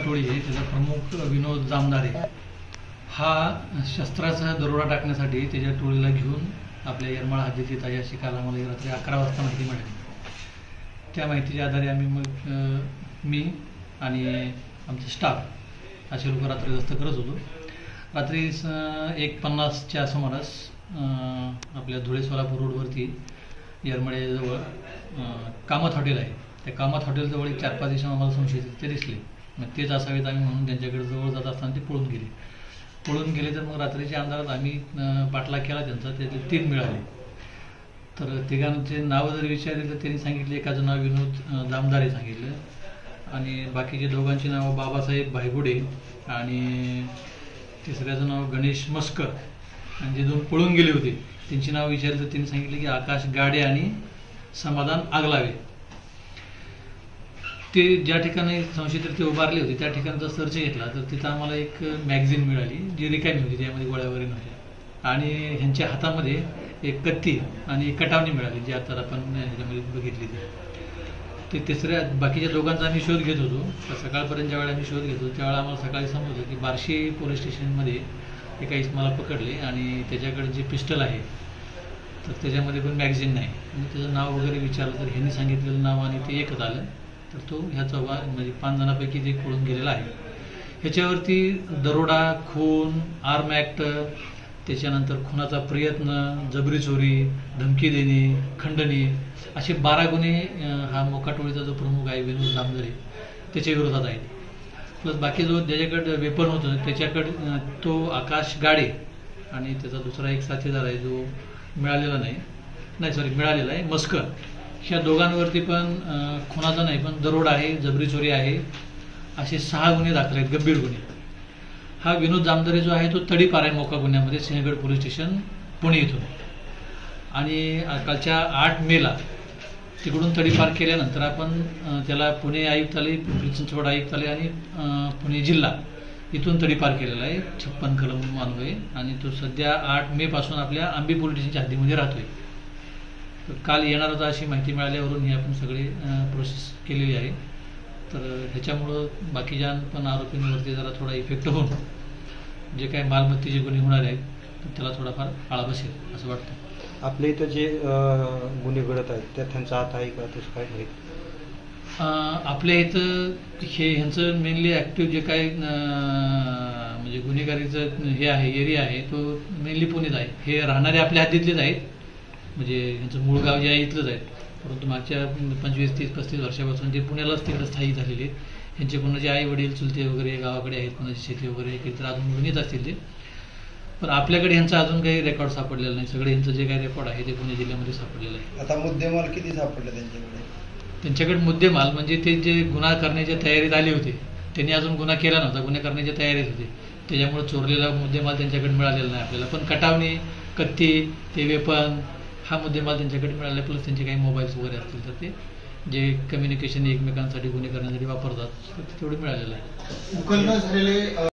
टोळी आहे त्याचा प्रमुख विनोद जामदारे हा शस्त्राचा दरोडा टाकण्यासाठी त्याच्या टोळीला घेऊन आपल्या येरमाळा हद्दीत येत आहे अशी काल आम्हाला रात्री 11 वाजता माहिती मिळाली. त्या माहितीच्या आधारे आम्ही मग मी आणि आमचे स्टाफ असे लोक रात्री गस्त करत होतो. रात्री 1:50च्या सुमारास आपल्या धुळे सोलापूर रोडवरती येरमाळ्याजवळ कामत हॉटेल आहे. त्या कामत हॉटेलजवळ एक 4-5 दिवस आम्हाला संशयित ते दिसले. मग तेच असावेत आम्ही म्हणून त्यांच्याकडे जवळ जात असताना ते पळून गेले. तर मग रात्रीच्या अंधारात आम्ही पाठलाग केला त्यांचा. त्यातले 3 मिळाले. तर तिघांचे नावं जर विचारले तर त्यांनी सांगितले, एकाचं नाव विनोद जामदारे सांगितलं आणि बाकीचे दोघांची नावं बाबासाहेब भायगुडे आणि तिसऱ्याचं नाव गणेश मस्कर. आणि जे 2 पळून गेले होते त्यांची नाव विचारली तर त्यांनी सांगितले की आकाश गाडे आणि समाधान आगलावे. ते ज्या ठिकाणी संशयित ते उभारले होते त्या ठिकाणचा सर्च घेतला तर तिथं आम्हाला एक मॅगझिन मिळाली जी रिकामी होती, त्यामध्ये गोळ्या वगैरे नव्हत्या आणि ह्यांच्या हातामध्ये एक कत्ती आणि एक कटावणी मिळाली जी आता आपण ह्याच्यामध्ये बघितली. ते तिसऱ्या बाकीच्या दोघांचा आम्ही शोध घेत होतो. तर सकाळपर्यंत ज्यावेळेला आम्ही शोध घेतो त्यावेळेला आम्हाला सकाळी समजलं की बार्शी पोलीस स्टेशनमध्ये एका इसमाला पकडले आणि त्याच्याकडे जे पिस्टल आहे तर त्याच्यामध्ये पण मॅगझिन नाही. म्हणजे त्याचं नाव वगैरे विचारलं तर ह्यांनी सांगितलेलं नाव आणि ते एकच आलं. तर तो ह्या म्हणजे 5 जणांपैकी ते पळून गेलेला आहे. ह्याच्यावरती दरोडा, खून, आर्म ॲक्ट, त्याच्यानंतर खुनाचा प्रयत्न, जबरी चोरी, धमकी देणे, खंडणी असे 12 गुन्हे हा मोका टोळीचा जो प्रमुख आहे विनोद जामदारे त्याच्या विरोधात आहेत. प्लस बाकी जो ज्याच्याकडे वेपन होतं त्याच्याकडे तो आकाश गाडे आणि त्याचा दुसरा एक साथीदार आहे जो मिळालेला आहे मस्कर. ह्या दोघांवरती पण खुनाचा नाही पण दरोडा आहे, जबरी चोरी आहे असे 6 गुन्हे दाखल आहेत, गंभीर गुन्हे. हा विनोद जामदारे जो आहे तो तडीपार आहे मोका गुन्ह्यामध्ये, सिंहगड पोलीस स्टेशन पुणे इथून. आणि कालच्या 8 मेला तिकडून तडीपार केल्यानंतर आपण त्याला पुणे आयुक्तालय, पिंपरी चिंचवड आयुक्तालय आणि पुणे जिल्हा इथून तडीपार केलेला आहे 56 कलम अन्वये. आणि तो सध्या 8 मे पासून आपल्या आंबी पोलीस स्टेशनच्या हद्दीमध्ये राहतोय. काल येणार होता अशी माहिती मिळाल्यावरून ही आपण सगळे प्रोसेस केलेली आहे. तर ह्याच्यामुळं बाकीच्या पण आरोपींवरती जरा थोडा इफेक्ट होऊन जे काही मालमत्तेचे गुन्हे होणार आहेत तर त्याला थोडाफार आळा बसेल असं वाटतं. आपल्या इथं जे गुन्हे घडत आहेत त्यात त्यांचा हात आहे का तसं काय नाही? आपल्या इथं ह्यांचं मेनली ॲक्टिव्ह जे काय म्हणजे गुन्हेगारीचं हे आहे एरिया आहे तो मेनली पुणेच आहे. हे राहणारे आपल्या हद्दीतलेच आहेत, म्हणजे ह्यांचं मूळ गाव जे आहे इथलंच आहे. परंतु मागच्या 25, 30, 35 वर्षापासून ते पुण्यालाच तिकडे स्थायिक झालेले आहेत. ह्यांचे कोणाचे आई वडील चुलते वगैरे गावाकडे आहेत, कोणाची शेती वगैरे काहीतरी अजून घेऊन येत असतील ते. पण आपल्याकडे ह्यांचा अजून काही रेकॉर्ड सापडलेला नाही. सगळे ह्यांचं जे काही रेकॉर्ड आहे ते पुणे जिल्ह्यामध्ये सापडलेलं आहे. आता मुद्देमाल किती सापडले त्यांच्याकडे मुद्देमाल म्हणजे ते जे गुन्हा करण्याच्या तयारीत आले होते त्यांनी अजून गुन्हा केला नव्हता, गुन्हा करण्याच्या तयारीत होते, त्याच्यामुळे चोरलेला मुद्देमाल त्यांच्याकडे मिळालेला नाही आपल्याला. पण कटावणी, कत्ती, ते वेपन हा मुद्देमाल त्यांच्याकडे मिळाला. प्लस त्यांचे काही मोबाईल्स वगैरे असतील तर ते जे कम्युनिकेशन एकमेकांसाठी गुन्हे करण्यासाठी वापरतात तर ते तेवढे मिळालेलं आहे.